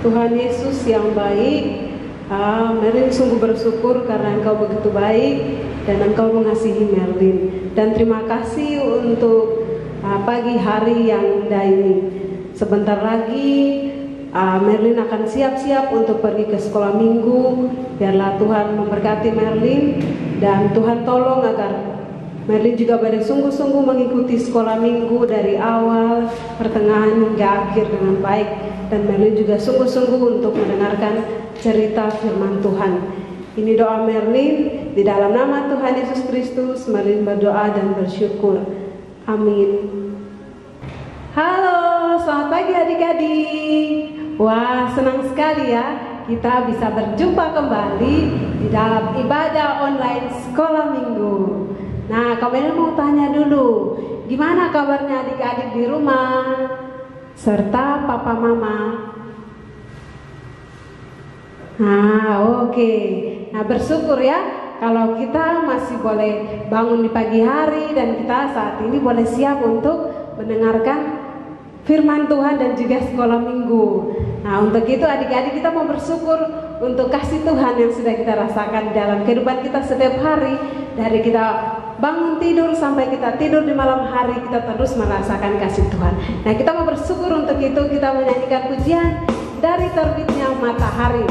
Tuhan Yesus yang baik, Merlin sungguh bersyukur karena Engkau begitu baik dan Engkau mengasihi Merlin. Dan terima kasih untuk pagi hari yang indah ini. Sebentar lagi Merlin akan siap-siap untuk pergi ke sekolah minggu. Biarlah Tuhan memberkati Merlin dan Tuhan tolong agar Merlin juga boleh sungguh-sungguh mengikuti sekolah minggu dari awal, pertengahan hingga akhir dengan baik. Dan Merlin juga sungguh-sungguh untuk mendengarkan cerita firman Tuhan. Ini doa Merlin, di dalam nama Tuhan Yesus Kristus Merlin berdoa dan bersyukur. Amin. Halo, selamat pagi adik-adik. Wah, senang sekali ya kita bisa berjumpa kembali di dalam ibadah online sekolah minggu. Nah, kalian mau tanya dulu, gimana kabarnya adik-adik di rumah? Serta papa mama. Oke. Nah, bersyukur ya kalau kita masih boleh bangun di pagi hari dan kita saat ini boleh siap untuk mendengarkan firman Tuhan dan juga sekolah minggu. Nah, untuk itu adik-adik kita mau bersyukur untuk kasih Tuhan yang sudah kita rasakan dalam kehidupan kita setiap hari. Dari kita bangun tidur sampai kita tidur di malam hari, kita terus merasakan kasih Tuhan. Nah, kita mau bersyukur untuk itu. Kita menyanyikan pujian dari terbitnya matahari.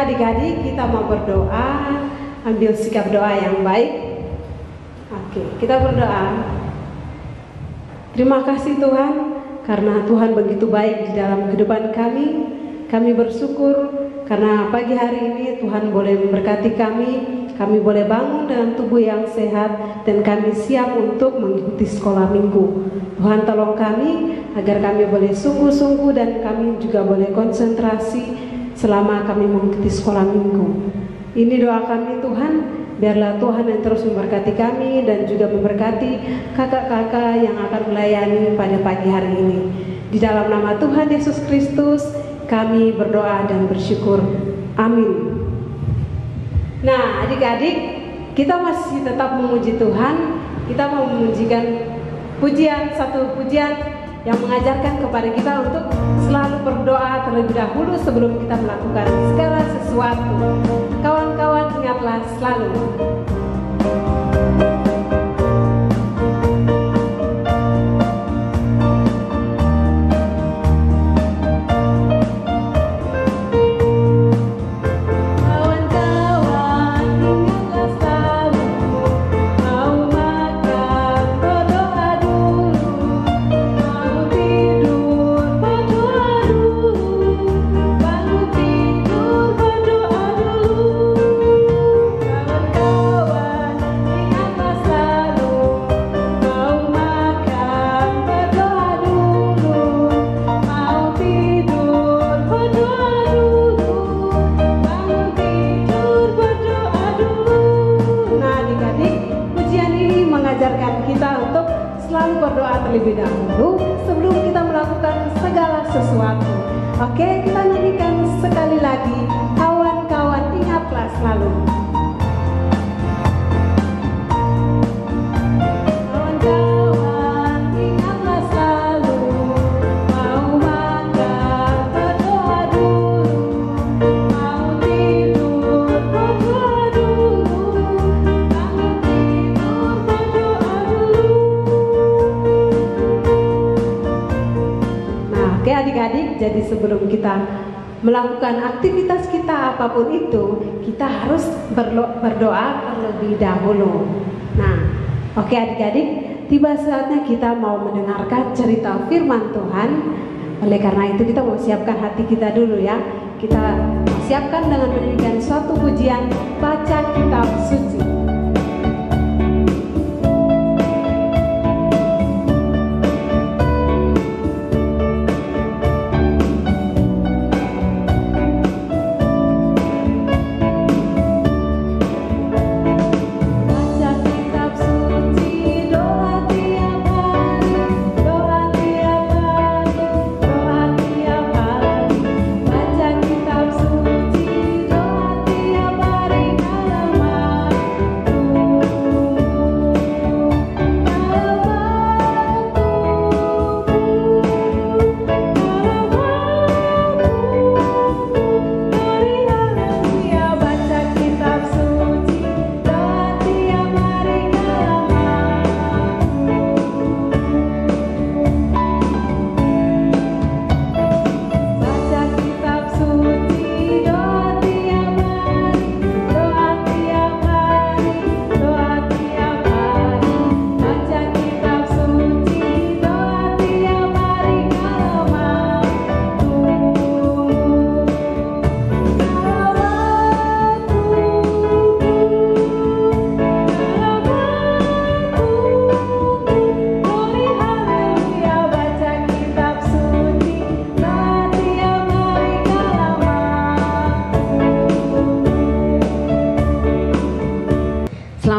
Adik-adik kita mau berdoa, ambil sikap doa yang baik. Oke, kita berdoa. Terima kasih Tuhan, karena Tuhan begitu baik di dalam kehidupan kami. Kami bersyukur karena pagi hari ini Tuhan boleh memberkati kami. Kami boleh bangun dengan tubuh yang sehat dan kami siap untuk mengikuti sekolah minggu. Tuhan tolong kami agar kami boleh sungguh-sungguh dan kami juga boleh konsentrasi selama kami mengikuti sekolah minggu. Ini doa kami Tuhan, biarlah Tuhan yang terus memberkati kami dan juga memberkati kakak-kakak yang akan melayani pada pagi hari ini. Di dalam nama Tuhan Yesus Kristus kami berdoa dan bersyukur. Amin. Nah, adik-adik, kita masih tetap memuji Tuhan. Kita mau memujikan satu pujian yang mengajarkan kepada kita untuk selalu berdoa terlebih dahulu sebelum kita melakukan segala sesuatu. Kawan-kawan, ingatlah selalu. Berdoa terlebih dahulu sebelum kita melakukan segala sesuatu. Oke, kita nyanyikan sekali lagi. Kawan-kawan, ingatlah selalu. Kawan-kawan, ingatlah selalu. Mau makan, berdoa dulu. Mau tidur, berdoa dulu. Bangun tidur, berdoa dulu. Oke adik-adik, jadi sebelum kita melakukan aktivitas kita apapun itu, kita harus berdoa terlebih dahulu. Nah, oke adik-adik, tiba saatnya kita mau mendengarkan cerita firman Tuhan. Oleh karena itu kita mau siapkan hati kita dulu ya. Kita siapkan dengan menyanyikan suatu pujian, baca kitab suci.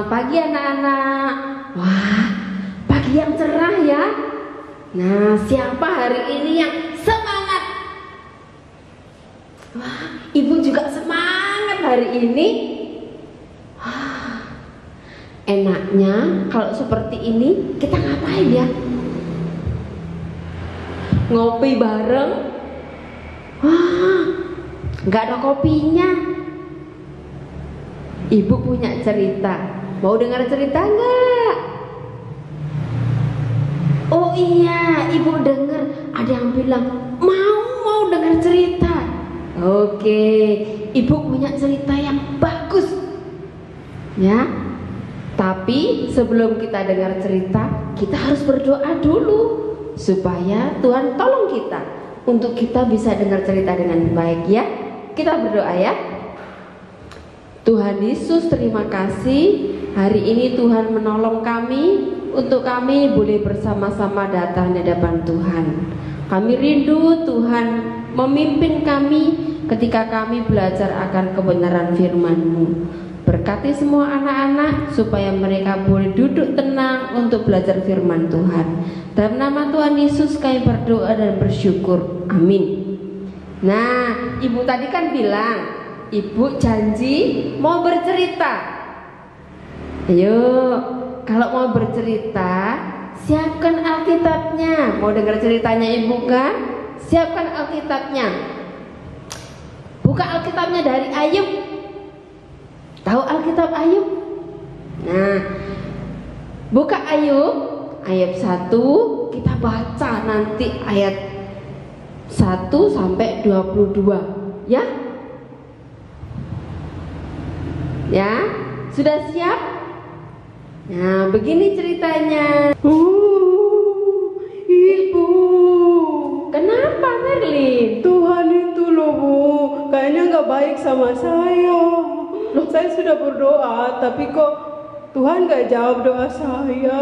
Pagi anak-anak. Wah, pagi yang cerah ya. Nah, siapa hari ini yang semangat? Wah, ibu juga semangat hari ini. Enaknya kalau seperti ini kita ngapain ya? Ngopi bareng. Wah, nggak ada kopinya. Ibu punya cerita. Mau dengar cerita nggak? Oh iya, ibu dengar ada yang bilang mau dengar cerita. Oke, ibu punya cerita yang bagus. Ya, tapi sebelum kita dengar cerita, kita harus berdoa dulu supaya Tuhan tolong kita untuk kita bisa dengar cerita dengan baik ya. Kita berdoa ya. Tuhan Yesus, terima kasih hari ini Tuhan menolong kami untuk kami boleh bersama-sama datang di hadapan Tuhan. Kami rindu Tuhan memimpin kami ketika kami belajar akan kebenaran firman-Mu. Berkati semua anak-anak supaya mereka boleh duduk tenang untuk belajar firman Tuhan. Dalam nama Tuhan Yesus kami berdoa dan bersyukur. Amin. Nah, ibu tadi kan bilang, ibu janji mau bercerita. Ayo, kalau mau bercerita, siapkan Alkitabnya. Mau dengar ceritanya ibu kan? Siapkan Alkitabnya. Buka Alkitabnya dari Ayub. Tahu Alkitab Ayub? Nah, buka Ayub 1, kita baca nanti ayat 1 sampai 22 ya. Ya, sudah siap? Nah, begini ceritanya. Ibu, Kenapa Merlin? Tuhan itu loh Bu, kayaknya nggak baik sama saya. Loh, saya sudah berdoa, tapi kok Tuhan nggak jawab doa saya.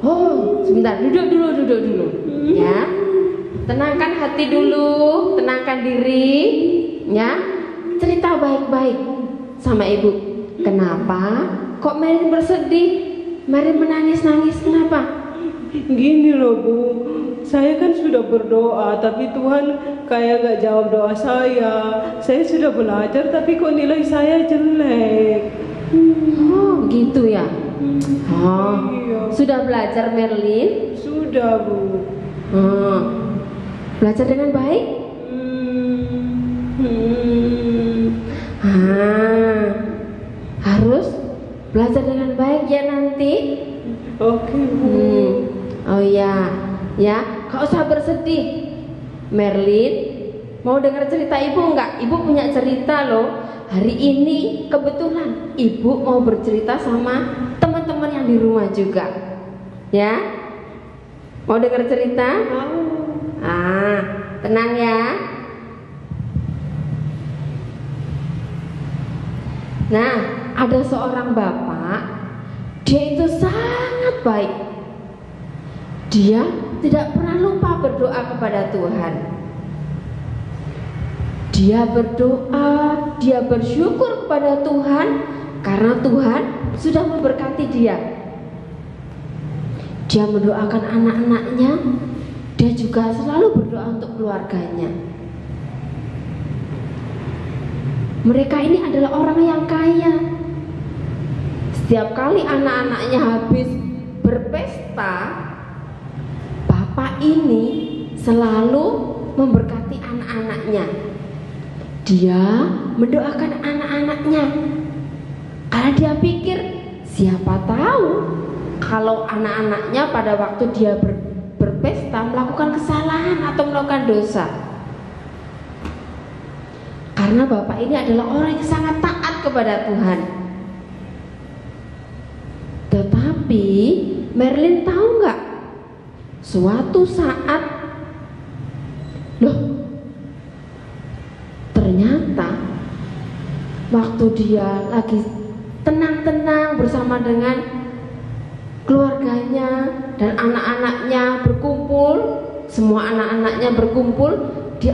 Oh, sebentar, duduk dulu. Ya, tenangkan hati dulu, tenangkan diri. Ya, cerita baik-baik sama ibu. Kenapa? Kok Merlin bersedih? Merlin menangis-nangis, kenapa? Gini loh Bu, saya kan sudah berdoa, tapi Tuhan kayak gak jawab doa saya. Saya sudah belajar, tapi kok nilai saya jelek. Oh, gitu ya. Oh, Iya. sudah belajar Merlin? Sudah Bu. Belajar dengan baik? Harus belajar dengan baik ya nanti. Oke Bu. Oh ya, gak usah bersedih. Merlin, mau dengar cerita ibu enggak? Ibu punya cerita loh. Hari ini kebetulan ibu mau bercerita sama teman-teman yang di rumah juga. Ya, mau dengar cerita? Tenang ya. Nah, ada seorang bapak, dia itu sangat baik. Dia tidak pernah lupa berdoa kepada Tuhan. Dia berdoa, dia bersyukur kepada Tuhan karena Tuhan sudah memberkati dia. Dia mendoakan anak-anaknya, dia juga selalu berdoa untuk keluarganya. Mereka ini adalah orang yang kaya. Setiap kali anak-anaknya habis berpesta, bapak ini selalu memberkati anak-anaknya. Dia mendoakan anak-anaknya karena dia pikir, siapa tahu kalau anak-anaknya pada waktu dia berpesta melakukan kesalahan atau melakukan dosa. Karena bapak ini adalah orang yang sangat taat kepada Tuhan. Tetapi Merlin tahu nggak? Suatu saat, ternyata waktu dia lagi tenang-tenang bersama dengan keluarganya dan anak-anaknya berkumpul, semua anak-anaknya berkumpul di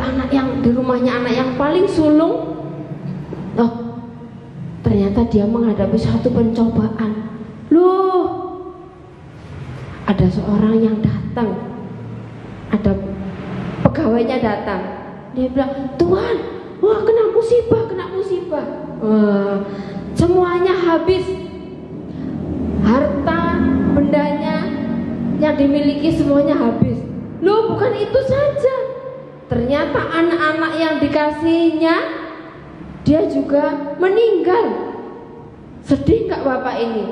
rumahnya anak yang paling sulung. Ternyata dia menghadapi satu pencobaan. Ada seorang yang datang, ada pegawainya datang. Dia bilang, Tuhan, kena musibah. Semuanya habis, harta bendanya yang dimiliki semuanya habis. Bukan itu saja, ternyata anak-anak yang dikasihnya dia juga meninggal. Sedih nggak bapak ini?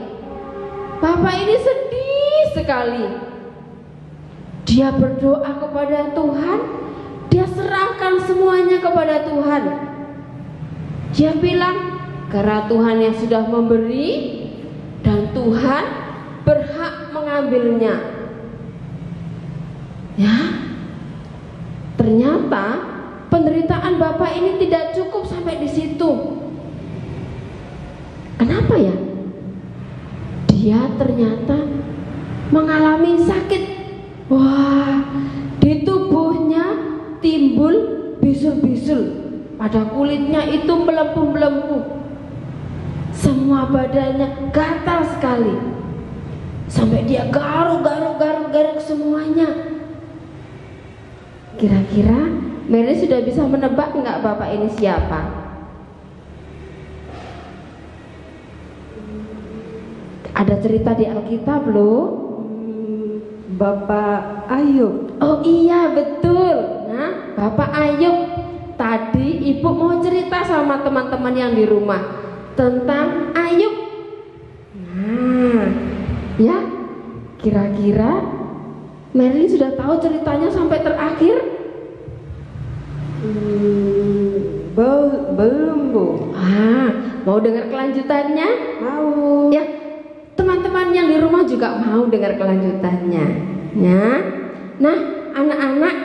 Bapak ini sedih sekali. Dia berdoa kepada Tuhan, dia serahkan semuanya kepada Tuhan. Dia bilang, karena Tuhan yang sudah memberi dan Tuhan berhak mengambilnya. Ya, ternyata penderitaan bapak ini tidak cukup sampai di situ. Kenapa ya? Dia ternyata mengalami sakit. Di tubuhnya timbul bisul-bisul. Pada kulitnya itu melempuh-melempuh. Semua badannya gatal sekali. Sampai dia garuk semuanya. Kira-kira Mary sudah bisa menebak nggak bapak ini siapa? Ada cerita di Alkitab loh. Bapak Ayub. Oh iya betul. Nah, Bapak Ayub. Tadi ibu mau cerita sama teman-teman yang di rumah tentang Ayub. Nah, ya, kira-kira Merlin sudah tahu ceritanya sampai terakhir? Belum, Bu. Mau dengar kelanjutannya? Mau. Ya, teman-teman yang di rumah juga mau dengar kelanjutannya. Ya. Nah, anak-anak,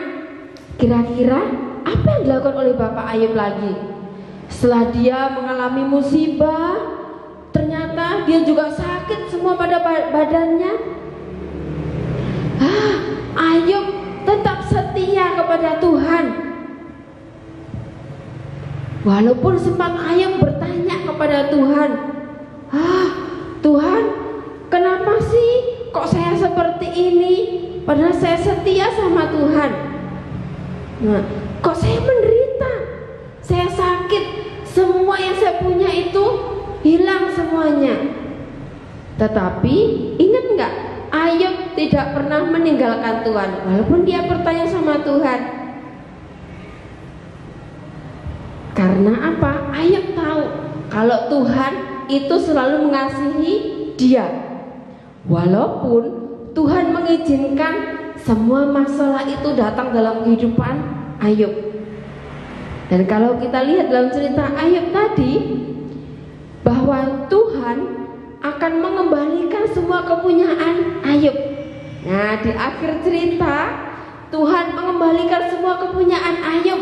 kira-kira apa yang dilakukan oleh Bapak Ayub lagi? Setelah dia mengalami musibah, ternyata dia juga sakit semua pada badannya. Ayub tetap setia kepada Tuhan. Walaupun sempat Ayub bertanya kepada Tuhan, Tuhan, kenapa sih kok saya seperti ini? Padahal saya setia sama Tuhan. Nah, kok saya menderita? Saya sakit. Semua yang saya punya itu hilang semuanya. Tetapi ingat nggak? Ayub tidak pernah meninggalkan Tuhan. Walaupun dia bertanya sama Tuhan. Karena apa? Ayub tahu kalau Tuhan itu selalu mengasihi dia. Walaupun Tuhan mengizinkan semua masalah itu datang dalam kehidupan Ayub. Dan kalau kita lihat dalam cerita Ayub tadi, bahwa Tuhan akan mengembalikan semua kepunyaan Ayub. Nah, di akhir cerita Tuhan mengembalikan semua kepunyaan Ayub.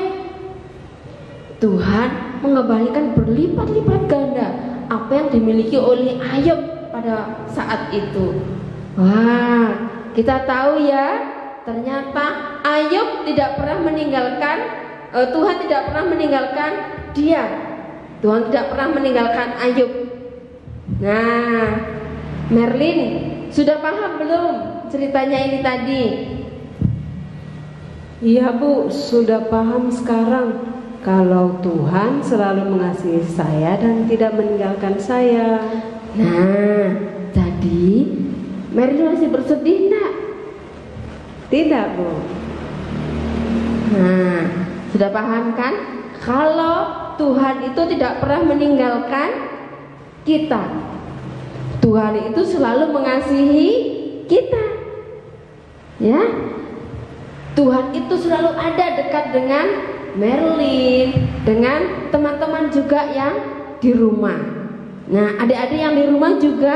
Tuhan mengembalikan berlipat-lipat ganda apa yang dimiliki oleh Ayub pada saat itu. Wah, kita tahu ya, ternyata Ayub tidak pernah meninggalkan Tuhan tidak pernah meninggalkan dia. Tuhan tidak pernah meninggalkan Ayub. Nah, Merlin sudah paham belum ceritanya ini tadi? Iya, Bu, sudah paham sekarang. Kalau Tuhan selalu mengasihi saya dan tidak meninggalkan saya. Nah, jadi Merlin masih bersedih enggak? Tidak, Bu. Nah, sudah paham kan? Kalau Tuhan itu tidak pernah meninggalkan kita. Tuhan itu selalu mengasihi kita. Ya. Tuhan itu selalu ada dekat dengan Merlin, dengan teman-teman juga yang di rumah. Nah, adik-adik yang di rumah juga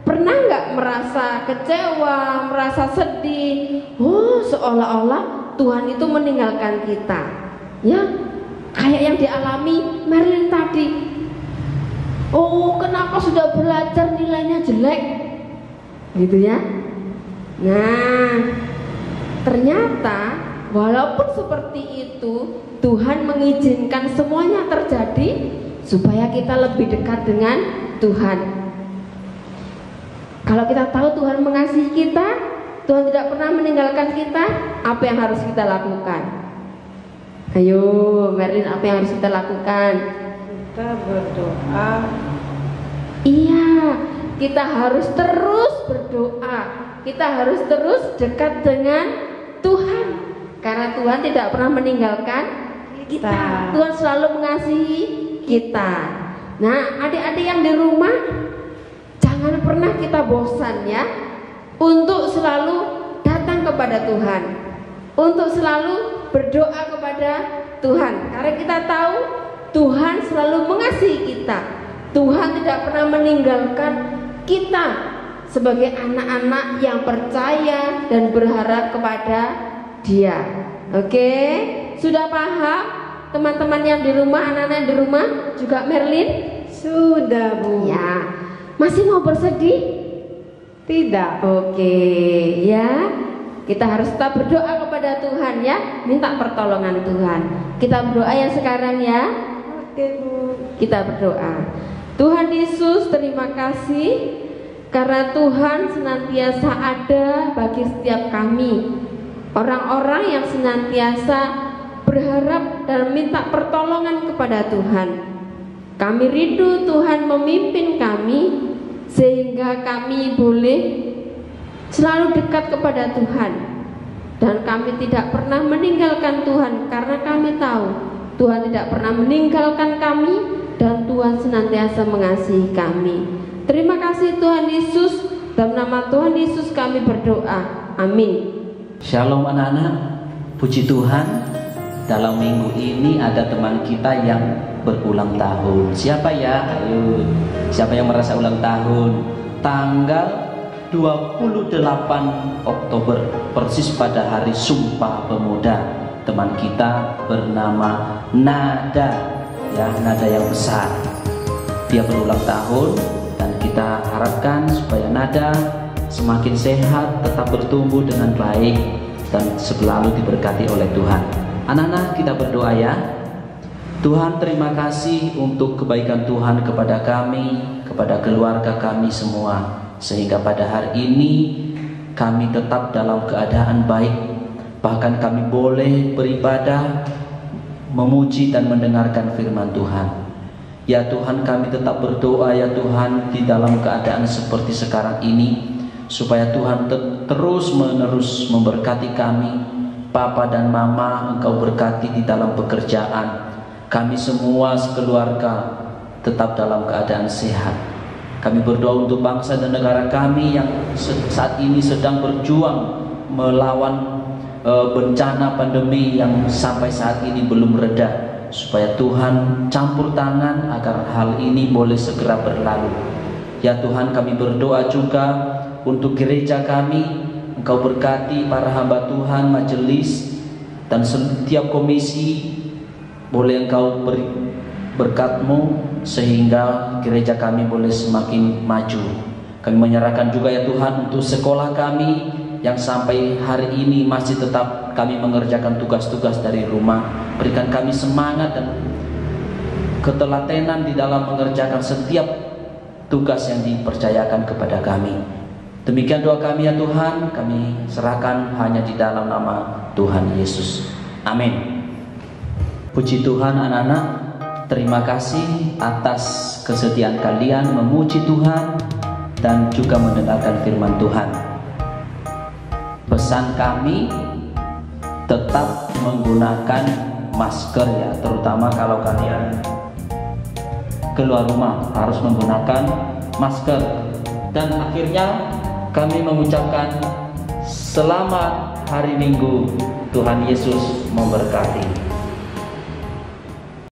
pernah nggak merasa kecewa, merasa sedih? Oh, seolah-olah Tuhan itu meninggalkan kita. Ya, kayak yang dialami Merlin tadi. Oh, kenapa sudah belajar nilainya jelek? Gitu ya. Nah, ternyata walaupun seperti itu, Tuhan mengizinkan semuanya terjadi supaya kita lebih dekat dengan Tuhan. Kalau kita tahu Tuhan mengasihi kita, Tuhan tidak pernah meninggalkan kita, apa yang harus kita lakukan? Ayo, Merlin, apa yang harus kita lakukan? Kita berdoa. Iya, kita harus terus berdoa. Kita harus terus dekat dengan Tuhan. Karena Tuhan tidak pernah meninggalkan kita. Tuhan selalu mengasihi kita. Nah, adik-adik yang di rumah, jangan pernah kita bosan ya untuk selalu datang kepada Tuhan, untuk selalu berdoa kepada Tuhan. Karena kita tahu Tuhan selalu mengasihi kita. Tuhan tidak pernah meninggalkan kita sebagai anak-anak yang percaya dan berharap kepada Dia. Oke, sudah paham teman-teman yang di rumah, anak-anak yang di rumah, juga Merlin? Sudah, Bu. Ya, masih mau bersedih? Tidak. Oke, ya. Kita harus tetap berdoa kepada Tuhan ya, minta pertolongan Tuhan. Kita berdoa yang sekarang ya. Oke, Bu. Kita berdoa. Tuhan Yesus, terima kasih karena Tuhan senantiasa ada bagi setiap kami, orang-orang yang senantiasa berharap dan minta pertolongan kepada Tuhan. Kami rindu Tuhan memimpin kami sehingga kami boleh selalu dekat kepada Tuhan, dan kami tidak pernah meninggalkan Tuhan karena kami tahu Tuhan tidak pernah meninggalkan kami dan Tuhan senantiasa mengasihi kami. Terima kasih Tuhan Yesus, dalam nama Tuhan Yesus kami berdoa. Amin. Shalom anak-anak, puji Tuhan. Dalam minggu ini ada teman kita yang berulang tahun. Siapa ya? Ayo, siapa yang merasa ulang tahun? Tanggal 28 Oktober, persis pada hari Sumpah Pemuda. Teman kita bernama Nada, ya, Nada yang besar. Dia berulang tahun dan kita harapkan supaya Nada semakin sehat, tetap bertumbuh dengan baik dan selalu diberkati oleh Tuhan. Anak-anak, kita berdoa ya. Tuhan, terima kasih untuk kebaikan Tuhan kepada kami, kepada keluarga kami semua, sehingga pada hari ini kami tetap dalam keadaan baik. Bahkan kami boleh beribadah, memuji dan mendengarkan firman Tuhan. Ya Tuhan, kami tetap berdoa ya Tuhan, di dalam keadaan seperti sekarang ini, supaya Tuhan terus menerus memberkati kami. Papa dan Mama, Engkau berkati di dalam pekerjaan. Kami semua sekeluarga tetap dalam keadaan sehat. Kami berdoa untuk bangsa dan negara kami yang saat ini sedang berjuang melawan bencana pandemi yang sampai saat ini belum reda, supaya Tuhan campur tangan agar hal ini boleh segera berlalu. Ya Tuhan, kami berdoa juga untuk gereja kami. Engkau berkati para hamba Tuhan, majelis dan setiap komisi. Boleh Engkau beri berkat-Mu sehingga gereja kami boleh semakin maju. Kami menyerahkan juga ya Tuhan untuk sekolah kami yang sampai hari ini masih tetap kami mengerjakan tugas-tugas dari rumah. Berikan kami semangat dan ketelatenan di dalam mengerjakan setiap tugas yang dipercayakan kepada kami. Demikian doa kami ya Tuhan, kami serahkan hanya di dalam nama Tuhan Yesus. Amin. Puji Tuhan anak-anak, terima kasih atas kesetiaan kalian memuji Tuhan dan juga mendengarkan firman Tuhan. Pesan kami tetap menggunakan masker ya, terutama kalau kalian keluar rumah harus menggunakan masker. Dan akhirnya kami mengucapkan selamat hari Minggu. Tuhan Yesus memberkati.